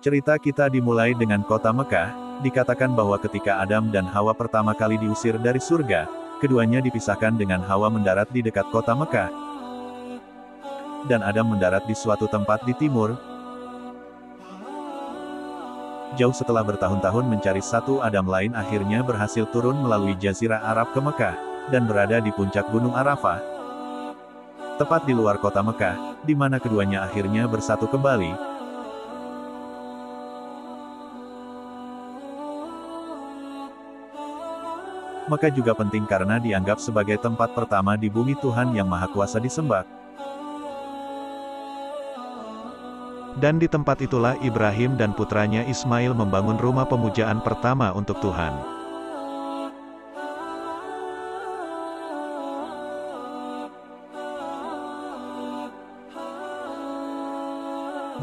Cerita kita dimulai dengan kota Mekah. Dikatakan bahwa ketika Adam dan Hawa pertama kali diusir dari surga, keduanya dipisahkan dengan Hawa mendarat di dekat kota Mekah. Dan Adam mendarat di suatu tempat di timur. Jauh setelah bertahun-tahun mencari satu Adam lain, akhirnya berhasil turun melalui Jazirah Arab ke Mekah, dan berada di puncak Gunung Arafah, tepat di luar kota Mekah, di mana keduanya akhirnya bersatu kembali. Mekah juga penting karena dianggap sebagai tempat pertama di bumi Tuhan Yang Maha Kuasa disembah. Dan di tempat itulah Ibrahim dan putranya Ismail membangun rumah pemujaan pertama untuk Tuhan.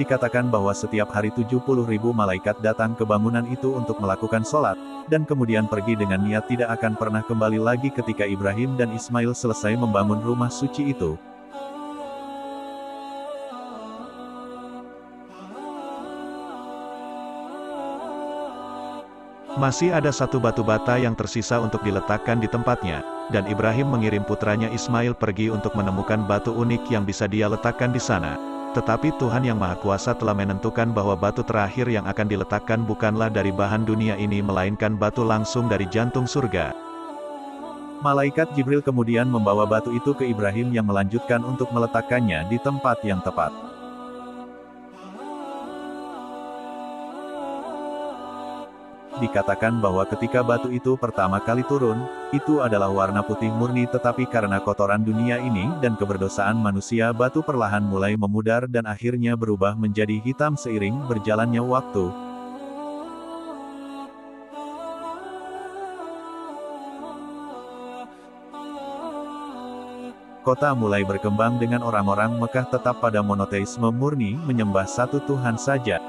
Dikatakan bahwa setiap hari 70.000 malaikat datang ke bangunan itu untuk melakukan sholat, dan kemudian pergi dengan niat tidak akan pernah kembali lagi ketika Ibrahim dan Ismail selesai membangun rumah suci itu. Masih ada satu batu bata yang tersisa untuk diletakkan di tempatnya, dan Ibrahim mengirim putranya Ismail pergi untuk menemukan batu unik yang bisa dia letakkan di sana. Tetapi Tuhan Yang Maha Kuasa telah menentukan bahwa batu terakhir yang akan diletakkan bukanlah dari bahan dunia ini melainkan batu langsung dari jantung surga. Malaikat Jibril kemudian membawa batu itu ke Ibrahim yang melanjutkan untuk meletakkannya di tempat yang tepat. Dikatakan bahwa ketika batu itu pertama kali turun, itu adalah warna putih murni, tetapi karena kotoran dunia ini dan keberdosaan manusia, batu perlahan mulai memudar dan akhirnya berubah menjadi hitam seiring berjalannya waktu. Kota mulai berkembang dengan orang-orang Mekah tetap pada monoteisme murni, menyembah satu Tuhan saja.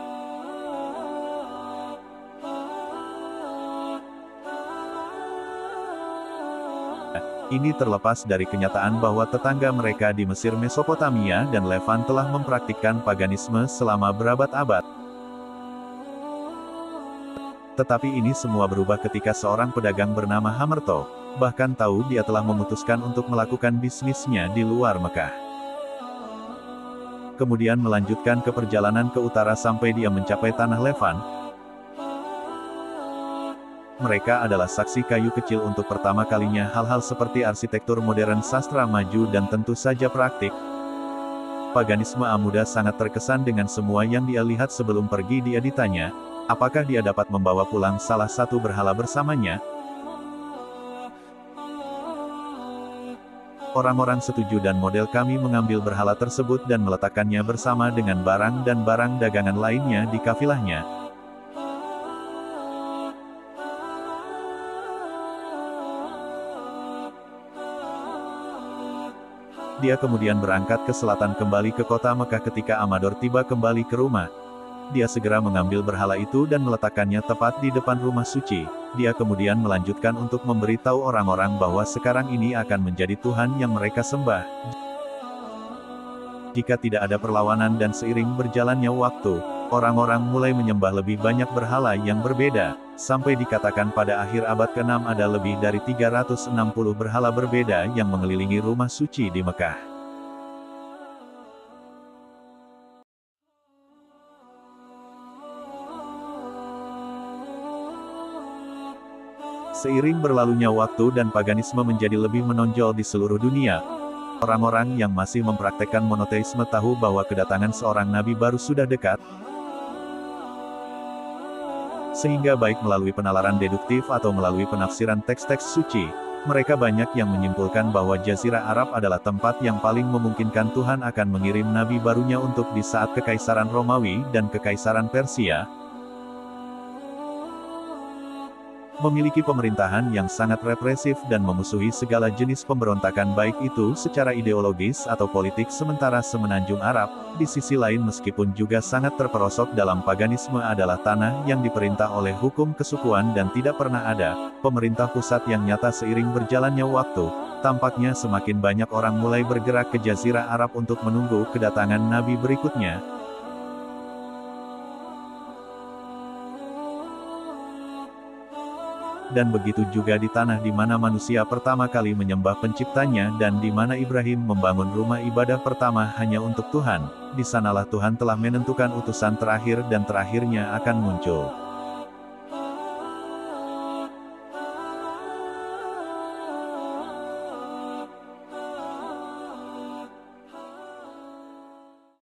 Ini terlepas dari kenyataan bahwa tetangga mereka di Mesir, Mesopotamia, dan Levan telah mempraktikkan paganisme selama berabad-abad. Tetapi ini semua berubah ketika seorang pedagang bernama Hamerto, bahkan tahu dia telah memutuskan untuk melakukan bisnisnya di luar Mekah. Kemudian melanjutkan ke perjalanan ke utara sampai dia mencapai tanah Levan. Mereka adalah saksi kayu kecil untuk pertama kalinya hal-hal seperti arsitektur modern, sastra maju, dan tentu saja praktik. Paganisme Amuda sangat terkesan dengan semua yang dia lihat. Sebelum pergi dia ditanya, apakah dia dapat membawa pulang salah satu berhala bersamanya. Orang-orang setuju dan model kami mengambil berhala tersebut dan meletakkannya bersama dengan barang dan barang dagangan lainnya di kafilahnya. Dia kemudian berangkat ke selatan kembali ke kota Mekah. Ketika Amador tiba kembali ke rumah, dia segera mengambil berhala itu dan meletakkannya tepat di depan rumah suci. Dia kemudian melanjutkan untuk memberitahu orang-orang bahwa sekarang ini akan menjadi Tuhan yang mereka sembah. Jika tidak ada perlawanan dan seiring berjalannya waktu, orang-orang mulai menyembah lebih banyak berhala yang berbeda, sampai dikatakan pada akhir abad ke-6 ada lebih dari 360 berhala berbeda yang mengelilingi rumah suci di Mekah. Seiring berlalunya waktu dan paganisme menjadi lebih menonjol di seluruh dunia, orang-orang yang masih mempraktekkan monoteisme tahu bahwa kedatangan seorang nabi baru sudah dekat. Sehingga baik melalui penalaran deduktif atau melalui penafsiran teks-teks suci, mereka banyak yang menyimpulkan bahwa Jazirah Arab adalah tempat yang paling memungkinkan Tuhan akan mengirim nabi barunya untuk di saat Kekaisaran Romawi dan Kekaisaran Persia memiliki pemerintahan yang sangat represif dan memusuhi segala jenis pemberontakan baik itu secara ideologis atau politik. Sementara semenanjung Arab, di sisi lain meskipun juga sangat terperosok dalam paganisme, adalah tanah yang diperintah oleh hukum kesukuan dan tidak pernah ada pemerintah pusat yang nyata. Seiring berjalannya waktu, tampaknya semakin banyak orang mulai bergerak ke Jazirah Arab untuk menunggu kedatangan nabi berikutnya. dan begitu juga di tanah di mana manusia pertama kali menyembah penciptanya dan di mana Ibrahim membangun rumah ibadah pertama hanya untuk Tuhan, di sanalah Tuhan telah menentukan utusan terakhir dan terakhirnya akan muncul.